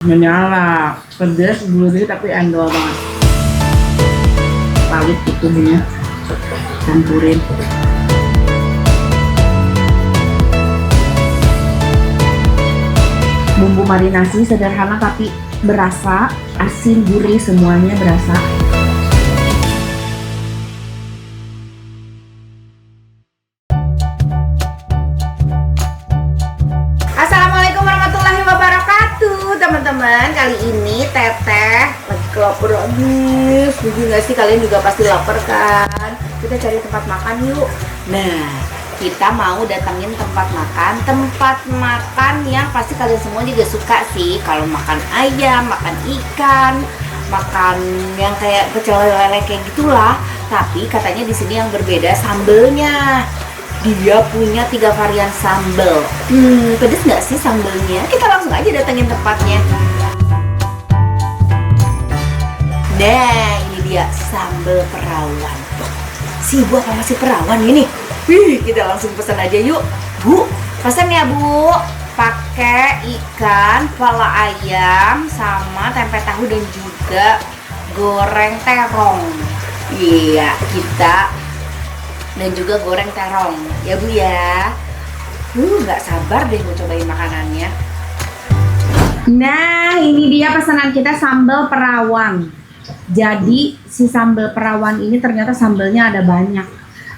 Menyala, pedas, gurih tapi endol banget. Pawit gitu nih, campurin. Bumbu marinasi sederhana tapi berasa, asin, gurih, semuanya berasa. Assalamualaikum warahmatullahi wabarakatuh, teman-teman. Kali ini Teteh lagi kelapar habis. Begitu nggak sih, kalian juga pasti lapar kan? Kita cari tempat makan yuk. Nah, kita mau datengin tempat makan yang pasti kalian semua juga suka sih. Kalau makan ayam, makan ikan, makan yang kayak pecel lele kayak gitulah. Tapi katanya di sini yang berbeda sambelnya. Dia punya 3 varian sambel. Pedes nggak sih sambelnya? Kita langsung aja datengin tempatnya. Nah, ini dia sambel perawan. Si Bu apa masih perawan ini? Wih, kita langsung pesan aja yuk. Bu, pesan ya Bu. Pakai ikan, pala ayam, sama tempe tahu dan juga goreng terong. Iya, kita dan juga goreng terong ya Bu ya. Nggak sabar deh mau cobain makanannya. Nah, ini dia pesanan kita, sambal perawan. Jadi si sambal perawan ini ternyata sambelnya ada banyak.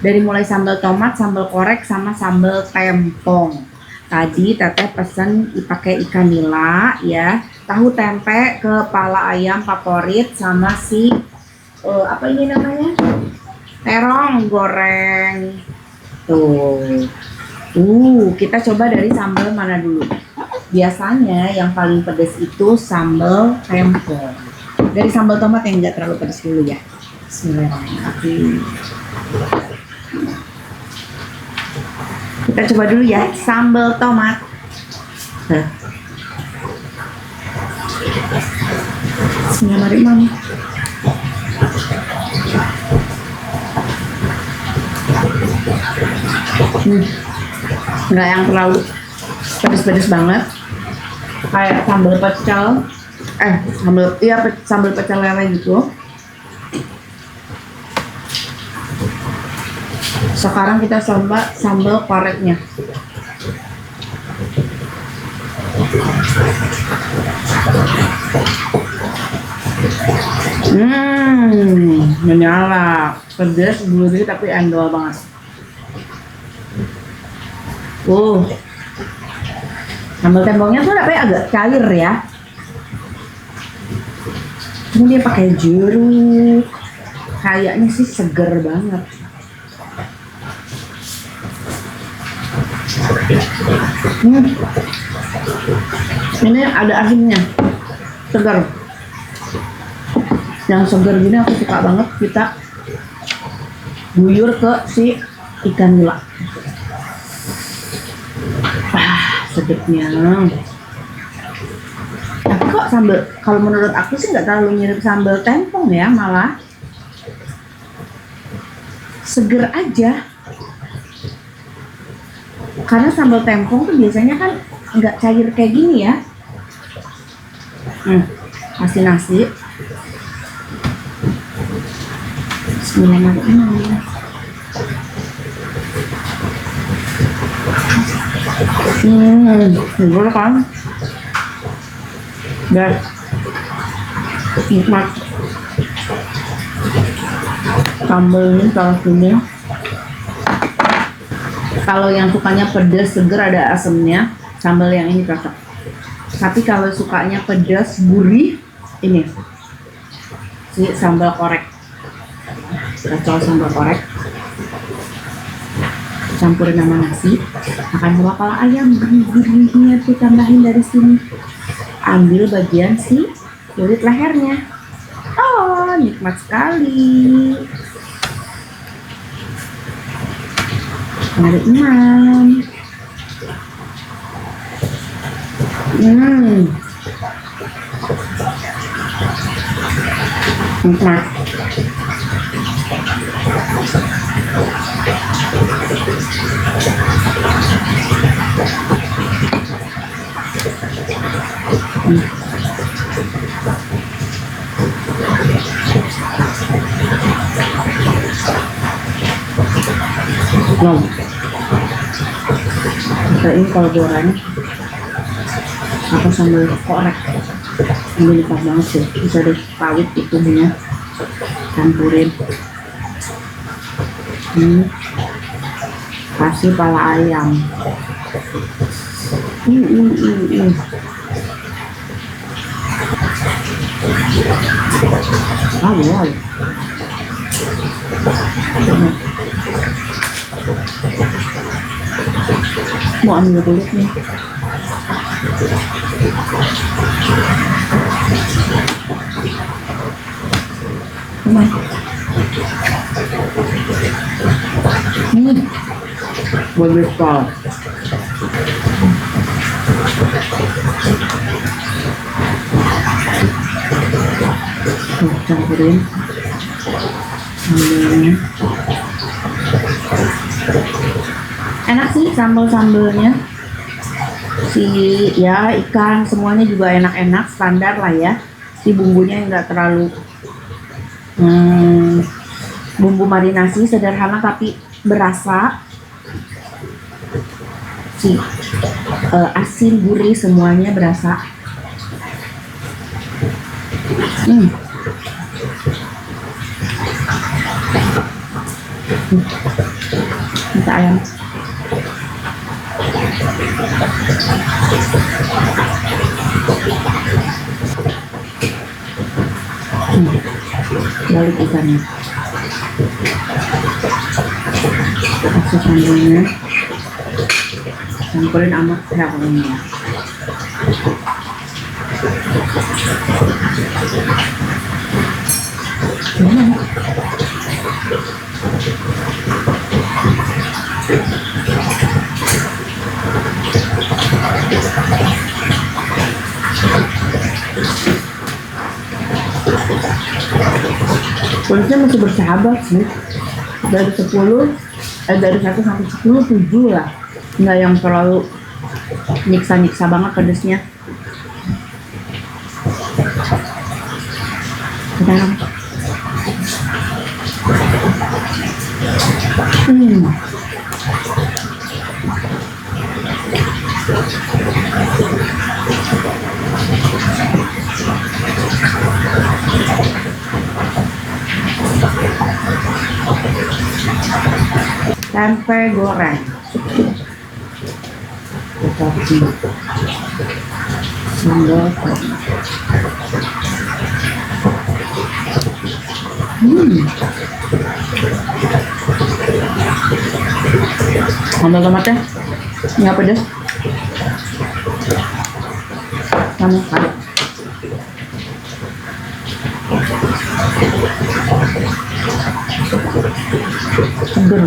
Dari mulai sambal tomat, sambal korek, sama sambal tempong. Tadi Teteh pesen pakai ikan nila ya, tahu tempe, kepala ayam favorit, sama si apa ini namanya? Terong goreng. Tuh. Kita coba dari sambal mana dulu? Biasanya yang paling pedas itu sambal tempong. Dari sambal tomat yang enggak terlalu pedas dulu ya. Bismillahirrahmanirrahim. Kita coba dulu ya sambal tomat. Bismillahirrahmanirrahim. Nggak yang terlalu pedes-pedes banget, kayak sambal pecel, sambal pecel lele gitu. Sekarang kita coba sambal koreknya. Menyala, pedas, gurih tapi endol banget. Sambal tempongnya tuh tapi agak cair ya. Ini dia pakai jeruk. Kayaknya sih seger banget. Ini ada asinnya, segar. Yang segar gini aku suka banget. Kita guyur ke si ikan nila. Sedapnya. Tapi kok sambal, kalau menurut aku sih nggak terlalu mirip sambal tempong ya, malah seger aja. Karena sambal tempong tuh biasanya kan nggak cair kayak gini ya. Kasih nasi. Bismillahirrahmanirrahim. Gimana kan? Dan nikmat. Sambal ini kalau sini, kalau yang sukanya pedas seger ada asamnya, sambal yang ini cocok. Tapi kalau sukanya pedas gurih, ini si sambal korek. Cocok sambal korek. Campurin sama nasi, makan sama kepala ayam, gurih-gurihnya tuh tambahin dari sini. Ambil bagian si kulit lehernya. Oh, nikmat sekali. Mari imam. Nikmat. Wow. Ini kalau goreng apa sambal korek ini nikmat banget sih, bisa deh pawit itu punya campurin kasih pala ayam. Wow. Mau ambil kulit nih. Boleh kok. Campurin sambalnya. Enak sih sambal-sambalnya, si ya ikan semuanya juga enak-enak, standar lah ya. Si bumbunya enggak terlalu bumbu marinasi, sederhana tapi berasa. Si asin gurih semuanya berasa. Minta ayam. Balik ikannya, kasih sambalnya, campurin sama terongnya. Kulitnya masih bersahabat sih, dari 10 dari 1 sampai 10 7 lah, nggak yang terlalu nyiksa banget pedesnya. Sekarang tempe goreng kasih sambal sambal tomatnya nggak pedas sama sekali. Seger.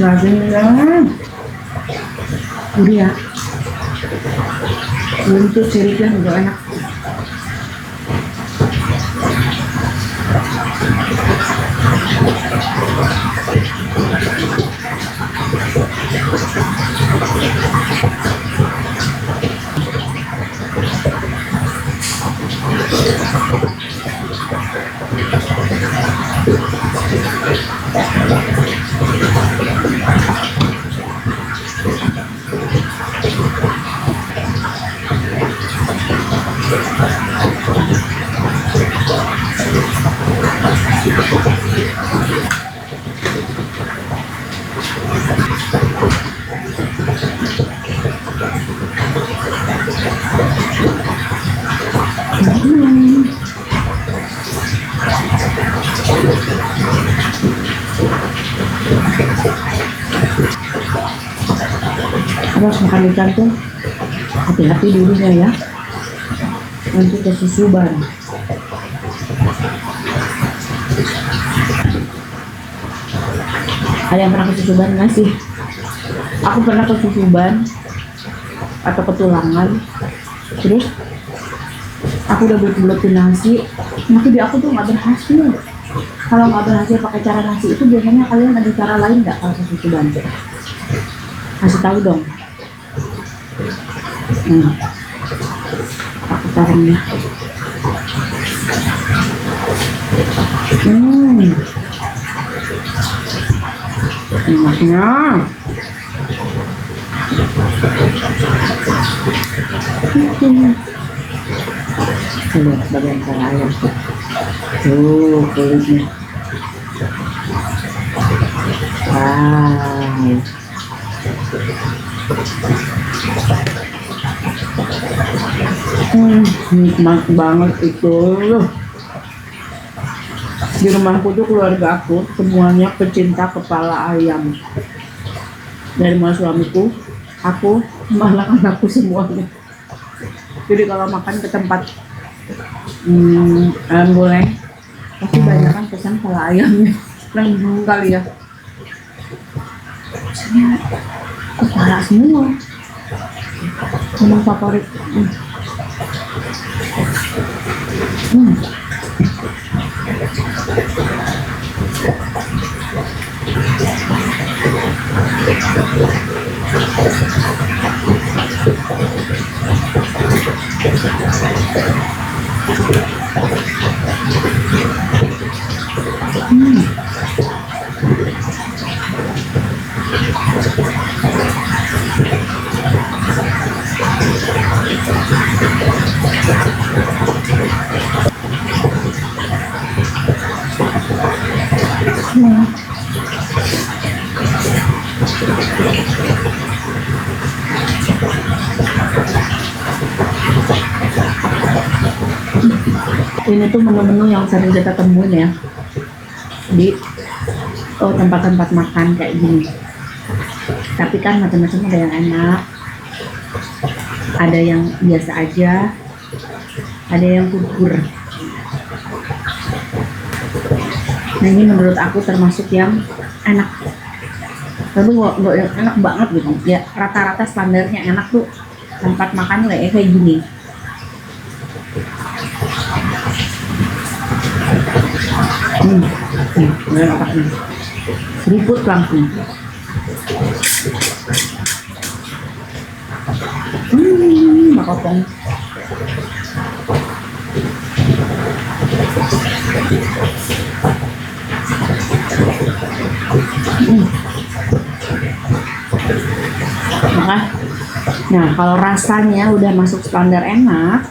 Dagingnya gurih ya, untuk siripnya juga enak. Terus makan ikan tuh hati-hati dulunya ya, nanti kesusuban. Ada yang pernah kesusuban nggak sih? Aku pernah kesusuban atau ketulangan, terus aku udah betul-betul nasi, tapi di aku tuh nggak berhasil. Kalau nggak berhasil pakai cara nasi itu, biasanya kalian ada cara lain nggak kalau kesusuban? Kasih tahu dong. Aku taruhnya. Enaknya. Lihat bagian kepala ayam tuh kulitnya. Wow. Nikmat banget itu. Di rumahku tuh keluarga aku semuanya pecinta kepala ayam. Dari mulai suamiku, aku, malah anakku semuanya. Jadi kalau makan ke tempat ayam goreng, pasti banyak kan pesan kepala ayamnya. Lembut kali ya. Rasanya kepala semua. Memang favorit. Ini tuh menu-menu yang sering kita temuin ya di tempat-tempat makan kayak gini. Tapi kan macam-macam, ada yang enak, ada yang biasa aja, ada yang kubur. Nah ini menurut aku termasuk yang enak, tapi nggak yang enak banget gitu ya, rata-rata standarnya enak tuh tempat makan kayak gini. Seriput langsung. Makotong. Nah, kalau rasanya udah masuk standar enak,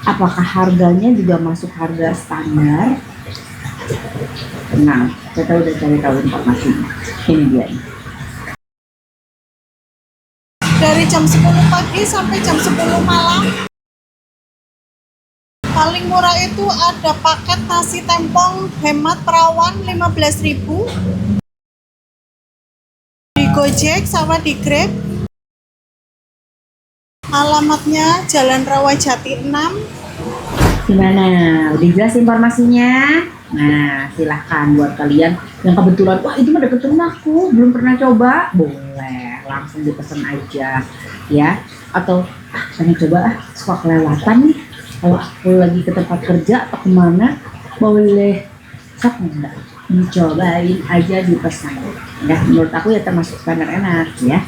apakah harganya juga masuk harga standar? Nah, kita udah cari tahu informasinya. Ini dia. Dari jam 10 pagi sampai jam 10 malam. Paling murah itu ada paket nasi tempong hemat perawan 15.000 di Gojek sama di Grab. Alamatnya Jalan Rawajati 6. Gimana? Udah jelas informasinya? Nah, silahkan buat kalian yang kebetulan, wah itu mah deket rumahku, belum pernah coba, boleh langsung dipesan aja ya. Atau pengen coba suka kelewatan nih, kalau aku lagi ke tempat kerja atau kemana, boleh sok enggak dicobain aja, dipesan ya. Menurut aku ya termasuk standar enak ya.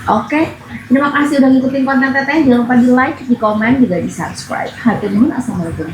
Oke, terima kasih udah ngikutin konten Teteh. Jangan lupa di like, di komen, juga di subscribe. Hatur nuhun. Assalamualaikum.